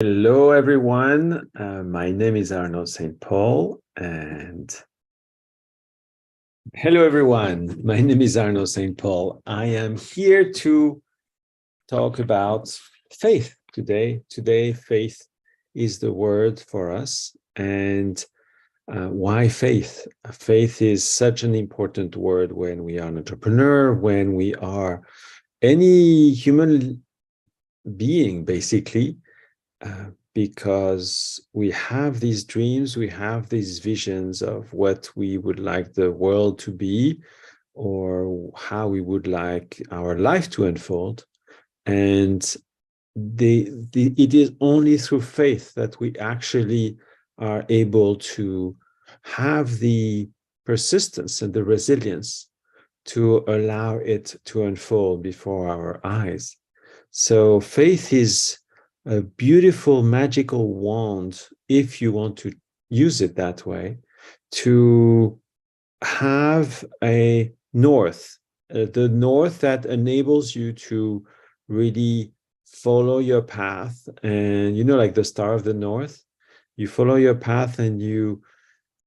Hello, everyone. My name is Arnaud St. Paul, and hello, everyone. My name is Arnaud St. Paul. I am here to talk about faith today. Today, faith is the word for us. And why faith? Faith is such an important word when we are an entrepreneur, when we are any human being, basically. Because we have these dreams, we have these visions of what we would like the world to be, or how we would like our life to unfold. And it is only through faith that we actually are able to have the persistence and the resilience to allow it to unfold before our eyes. So faith is a beautiful magical wand, if you want to use it that way, to have a north, the north that enables you to really follow your path. And like the star of the north, you follow your path and you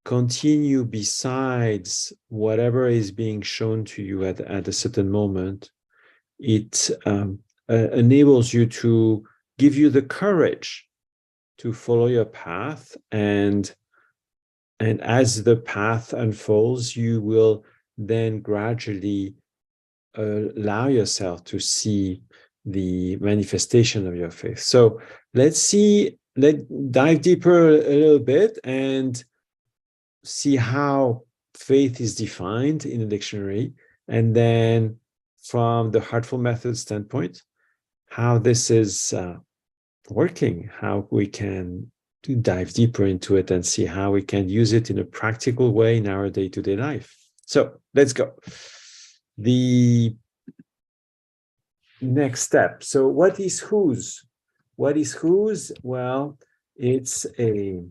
continue besides whatever is being shown to you at a certain moment. It enables you to give you the courage to follow your path, and as the path unfolds, you will then gradually allow yourself to see the manifestation of your faith. So let's dive deeper a little bit and see how faith is defined in the dictionary, and then from the Heartful Method standpoint, how this is working, how we can dive deeper into it and see how we can use it in a practical way in our day-to-day life. So let's go. The next step. So what is WHOS? What is WHOS? Well, it's a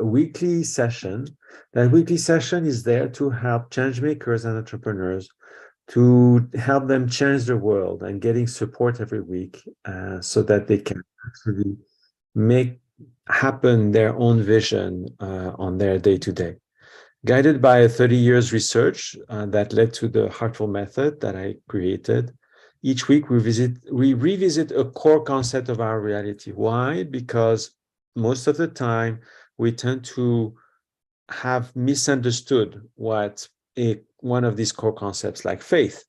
weekly session. That weekly session is there to help change makers and entrepreneurs, to help them change the world, and getting support every week so that they can actually make happen their own vision on their day-to-day. Guided by a 30 years research that led to the Heartful Method that I created, each week we revisit a core concept of our reality. Why? Because most of the time we tend to have misunderstood what one of these core concepts like faith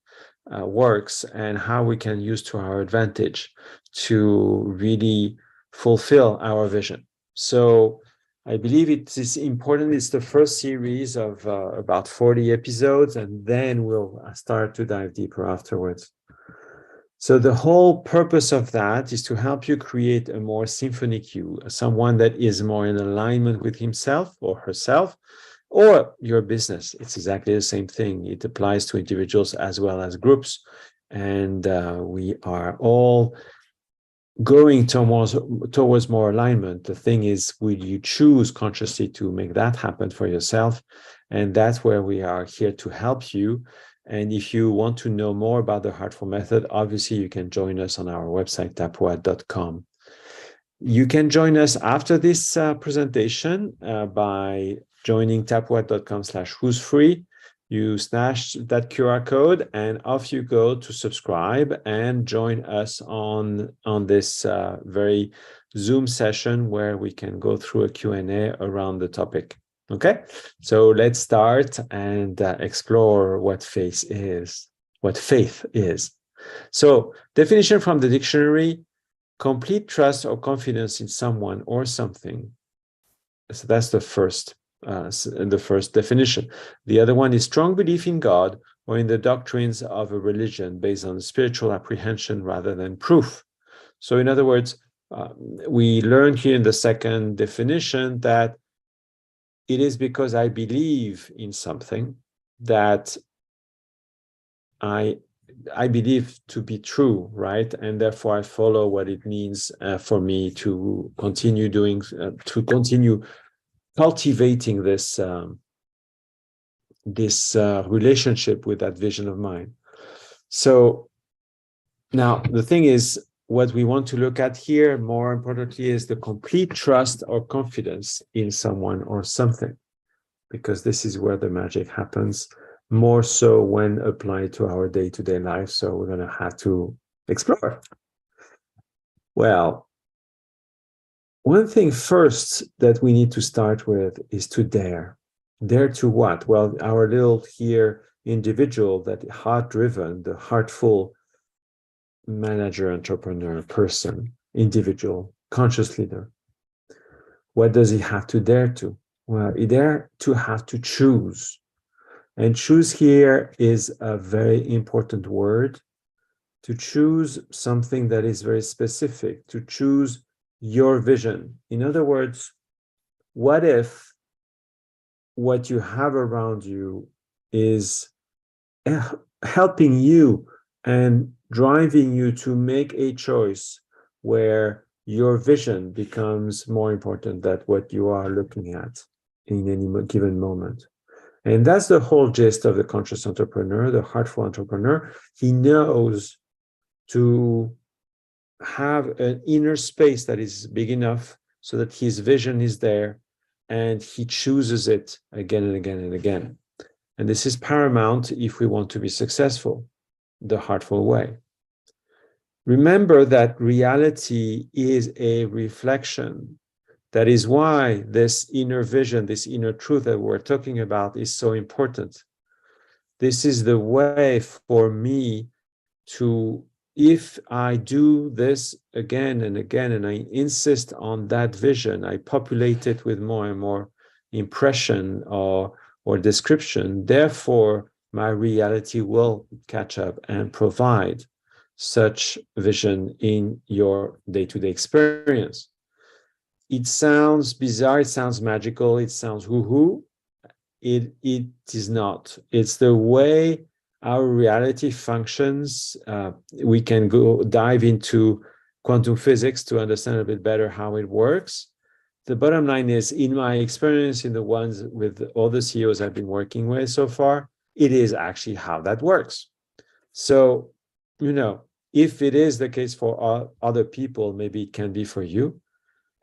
works, and how we can use to our advantage to really fulfill our vision. So I believe it is important. It's the first series of about 40 episodes, and then we'll start to dive deeper afterwards. So the whole purpose of that is to help you create a more symphonic you, someone that is more in alignment with himself or herself, or your business. It's exactly the same thing. It applies to individuals as well as groups. And we are all going towards more alignment. The thing is, will you choose consciously to make that happen for yourself? And that's where we are here to help you. And if you want to know more about the Heartful Method, obviously you can join us on our website, tapwhat.com. You can join us after this presentation by joining tapwhat.com/who's free. You smash that QR code and off you go to subscribe and join us on this very Zoom session where we can go through a Q&A around the topic. Okay, so let's start and explore what faith is. So, definition from the dictionary: complete trust or confidence in someone or something. So that's the first definition. The other one is strong belief in God or in the doctrines of a religion based on spiritual apprehension rather than proof. So in other words, we learn here in the second definition that it is because I believe in something that I believe to be true, right? And therefore I follow what it means for me to continue cultivating this relationship with that vision of mine. So now the thing is, what we want to look at here, more importantly, is the complete trust or confidence in someone or something, because this is where the magic happens, more so when applied to our day-to-day life. So we're going to have to explore. Well, one thing first that we need to start with is to dare. Dare to what? Well, our little here individual, that heart-driven, the heartful manager, entrepreneur, person, individual, conscious leader. What does he have to dare to? Well, he dare to have to choose. And choose here is a very important word. To choose something that is very specific, to choose your vision. In other words, what if what you have around you is helping you and driving you to make a choice where your vision becomes more important than what you are looking at in any given moment? And that's the whole gist of the conscious entrepreneur, the heartful entrepreneur. He knows to have an inner space that is big enough so that his vision is there, and he chooses it again and again and again. And this is paramount if we want to be successful, the heartful way. Remember that reality is a reflection. That is why this inner vision, this inner truth that we're talking about is so important. This is the way for me to, if I do this again and again, and I insist on that vision, I populate it with more and more impression or description, therefore my reality will catch up and provide such vision in your day-to-day experience. It sounds bizarre, it sounds magical, it sounds woo-hoo. It is not. It's the way our reality functions. We can go dive into quantum physics to understand a bit better how it works. The bottom line is, in my experience, in the ones with all the CEOs I've been working with so far, it is actually how that works. So, if it is the case for other people, maybe it can be for you.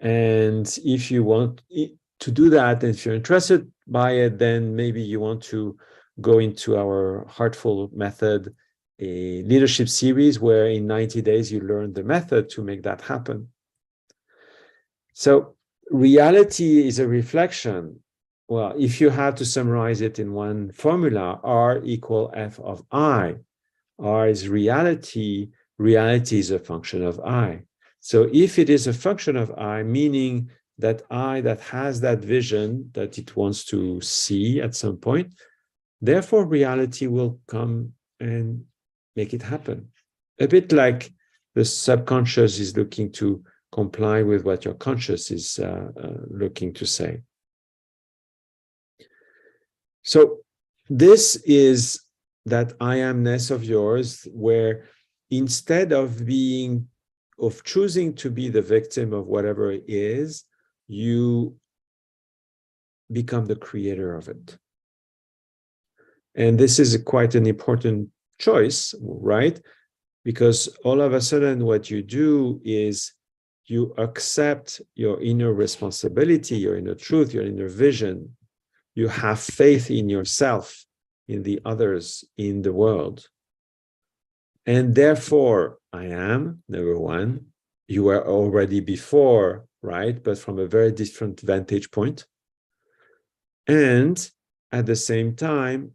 And if you want to do that, and if you're interested by it, then maybe you want to go into our Heartful Method, a leadership series where in 90 days you learn the method to make that happen. So reality is a reflection. Well, if you have to summarize it in one formula, R equal F of I. R is reality. Reality is a function of I. So if it is a function of I, meaning that I that has that vision that it wants to see at some point, therefore reality will come and make it happen. A bit like the subconscious is looking to comply with what your conscious is looking to say. So this is that I amness of yours, where instead of choosing to be the victim of whatever it is, you become the creator of it. And this is quite an important choice, right? Because all of a sudden what you do is you accept your inner responsibility, your inner truth, your inner vision. You have faith in yourself, in the others, in the world. And therefore, I am, number one. You were already before, right? But from a very different vantage point. And at the same time,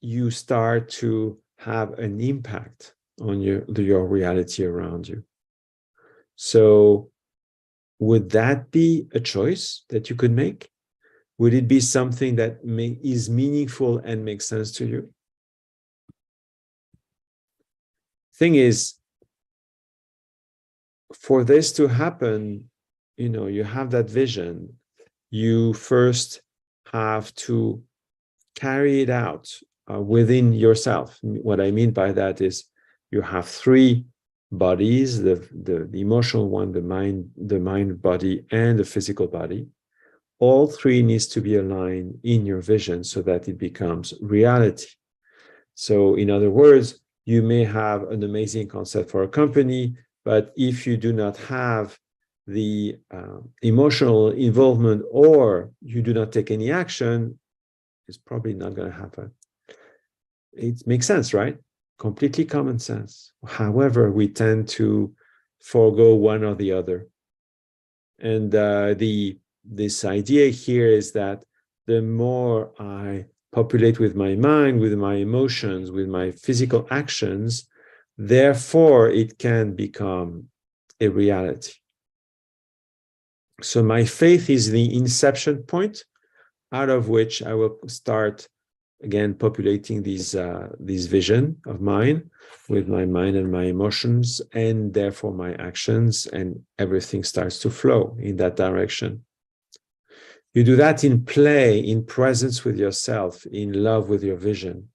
you start to have an impact on your reality around you. So would that be a choice that you could make? Would it be something that is meaningful and makes sense to you? Thing is, for this to happen, you have that vision. You first have to carry it out within yourself. What I mean by that is you have three bodies, the emotional one, the mind body, and the physical body. All three needs to be aligned in your vision so that it becomes reality. So in other words, you may have an amazing concept for a company, But if you do not have the emotional involvement, or you do not take any action, it's probably not going to happen. It makes sense, right? Completely common sense. However, we tend to forego one or the other. And this idea here is that the more I populate with my mind, with my emotions, with my physical actions, therefore it can become a reality. So my faith is the inception point out of which I will start again populating these vision of mine with my mind and my emotions, and therefore my actions, and everything starts to flow in that direction. You do that in play, in presence with yourself, in love with your vision.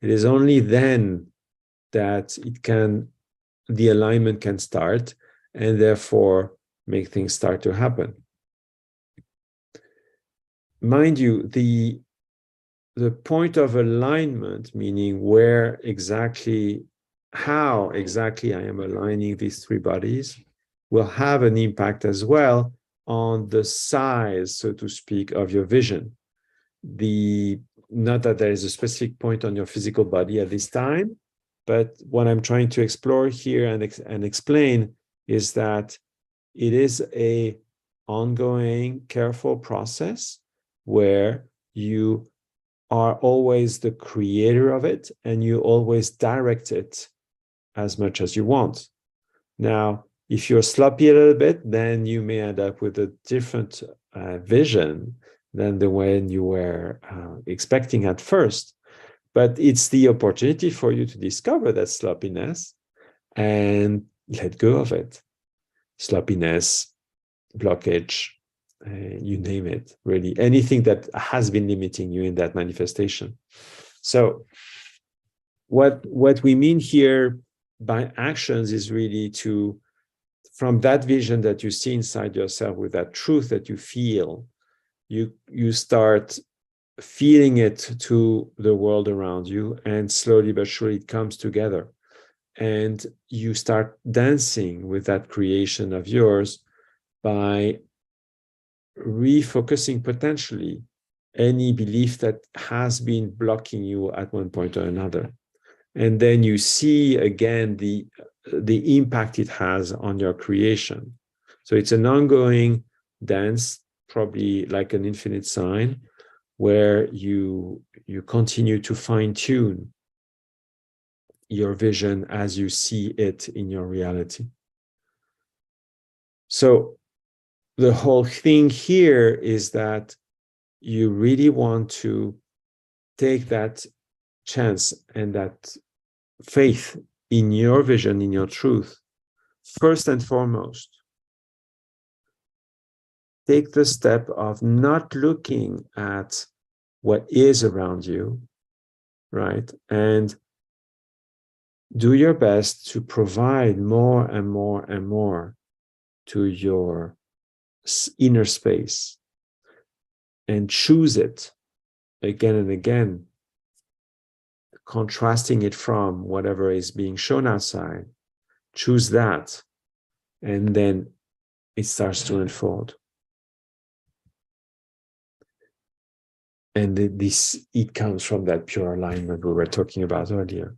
It is only then that the alignment can start, and therefore make things start to happen. Mind you, the point of alignment, meaning how exactly I am aligning these three bodies, will have an impact as well on the size, so to speak, of your vision. Not that there is a specific point on your physical body at this time, but what I'm trying to explore here and explain is that it is a ongoing, careful process where you are always the creator of it, and you always direct it as much as you want. Now, if you're sloppy a little bit, then you may end up with a different vision than the one you were expecting at first. But it's the opportunity for you to discover that sloppiness and let go of it. Sloppiness, blockage, you name it, really. Anything that has been limiting you in that manifestation. So what we mean here by actions is really to, from that vision that you see inside yourself, with that truth that you feel, you start feeling it to the world around you, and slowly but surely it comes together. And you start dancing with that creation of yours by refocusing potentially any belief that has been blocking you at one point or another. And then you see again the impact it has on your creation. So it's an ongoing dance, probably like an infinite sine, where you continue to fine-tune your vision as you see it in your reality. So the whole thing here is that you really want to take that chance and that faith in your vision, in your truth, first and foremost. Take the step of not looking at what is around you, right? And do your best to provide more and more and more to your inner space, and choose it again and again, contrasting it from whatever is being shown outside. Choose that, and then it starts to unfold. And it comes from that pure alignment we were talking about earlier.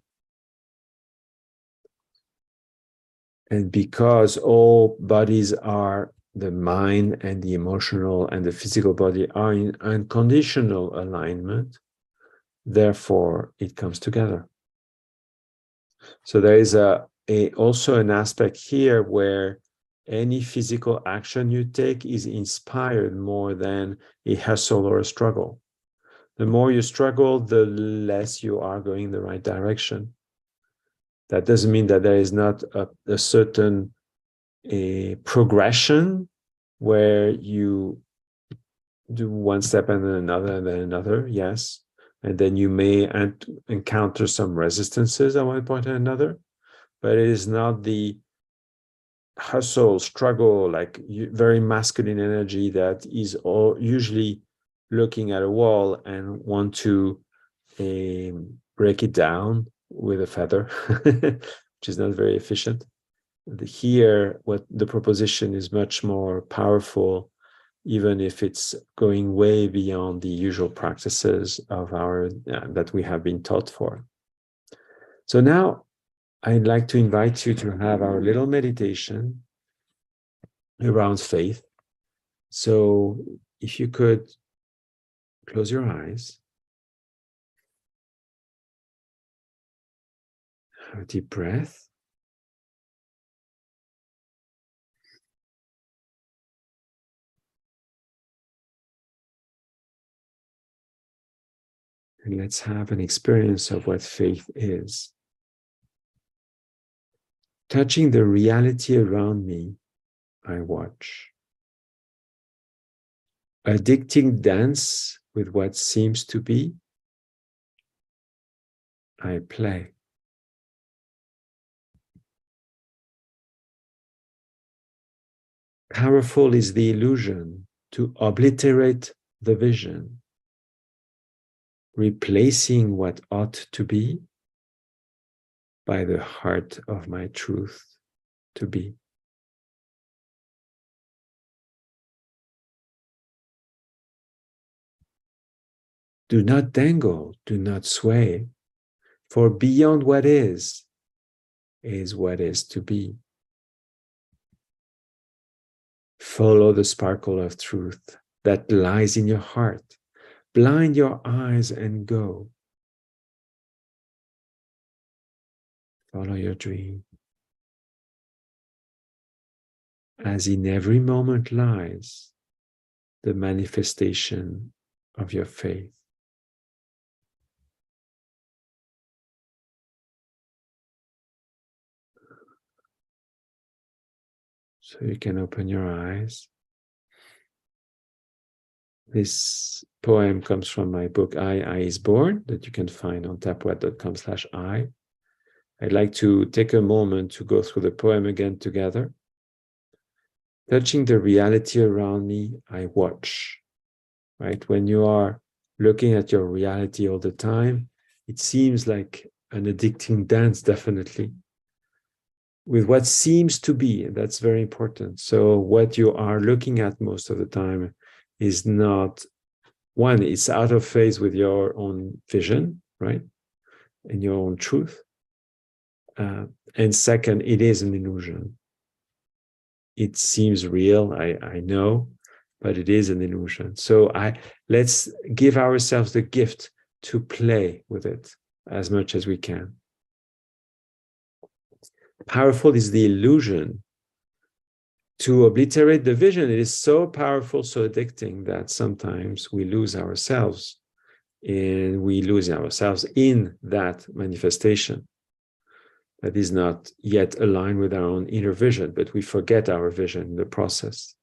And because all bodies are, the mind and the emotional and the physical body are in unconditional alignment, therefore it comes together. So there is also an aspect here where any physical action you take is inspired more than a hustle or a struggle. The more you struggle, the less you are going in the right direction. That doesn't mean that there is not a certain progression where you do one step and then another, yes. And then you may encounter some resistances at one point or another, but it is not the hustle, struggle, like very masculine energy that is usually looking at a wall and want to break it down with a feather, which is not very efficient. here, what the proposition is much more powerful, even if it's going way beyond the usual practices of our that we have been taught for. So now I'd like to invite you to have our little meditation around faith. So if you could close your eyes, have a deep breath. And let's have an experience of what faith is. Touching the reality around me, I watch. Addicting dance with what seems to be, I play. Powerful is the illusion to obliterate the vision, replacing what ought to be by the heart of my truth to be. Do not dangle, do not sway, for beyond what is what is to be. Follow the sparkle of truth that lies in your heart. Blind your eyes and go. Follow your dream. As in every moment lies the manifestation of your faith. So you can open your eyes. This poem comes from my book, I is Born, that you can find on tapwhat.com/I. I'd like to take a moment to go through the poem again together. Touching the reality around me, I watch. Right? When you are looking at your reality all the time, it seems like an addicting dance, definitely. With what seems to be, that's very important. So what you are looking at most of the time is not, one, it's out of phase with your own vision, right? And your own truth. And second, it is an illusion. It seems real, I know, but it is an illusion. So let's give ourselves the gift to play with it as much as we can. Powerful is the illusion to obliterate the vision. It is so powerful, so addicting that sometimes we lose ourselves, and we lose ourselves in that manifestation that is not yet aligned with our own inner vision, but we forget our vision in the process.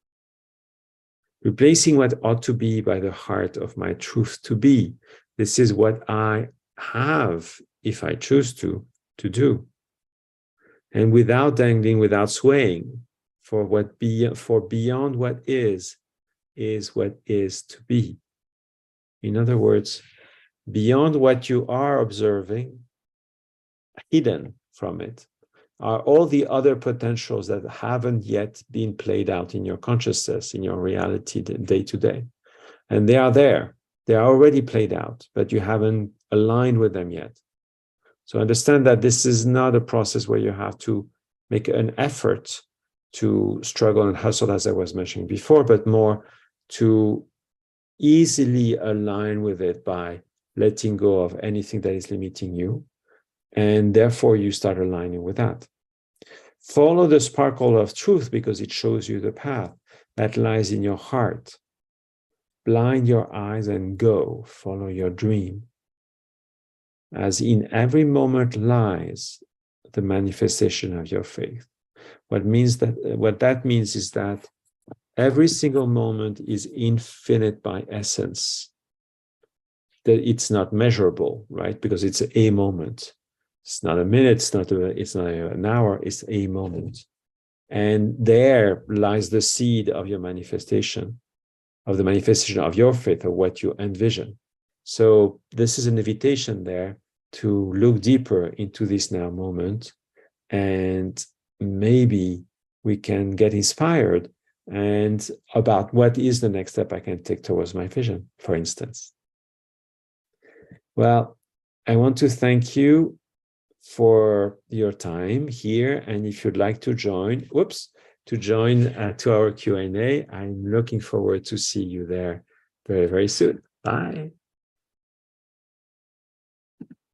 Replacing what ought to be by the heart of my truth to be. This is what I have, if I choose to do. And without dangling, without swaying, for beyond what is what is to be. In other words, beyond what you are observing, hidden from it, are all the other potentials that haven't yet been played out in your consciousness, in your reality day to day. And they are there. They are already played out, but you haven't aligned with them yet. So understand that this is not a process where you have to make an effort to struggle and hustle, as I was mentioning before, but more to easily align with it by letting go of anything that is limiting you. And therefore, you start aligning with that. Follow the sparkle of truth because it shows you the path that lies in your heart. Blind your eyes and go. Follow your dream. As in every moment lies the manifestation of your faith. What that means is that every single moment is infinite by essence. That it's not measurable, right? Because it's a moment. It's not a minute, it's not an hour, it's a moment. And there lies the seed of your manifestation, of the manifestation of your faith, of what you envision. So this is an invitation there to look deeper into this now moment and maybe we can get inspired and about what is the next step I can take towards my vision, for instance. Well, I want to thank you for your time here. And if you'd like to join, to our Q&A, I'm looking forward to see you there very, very soon. Bye.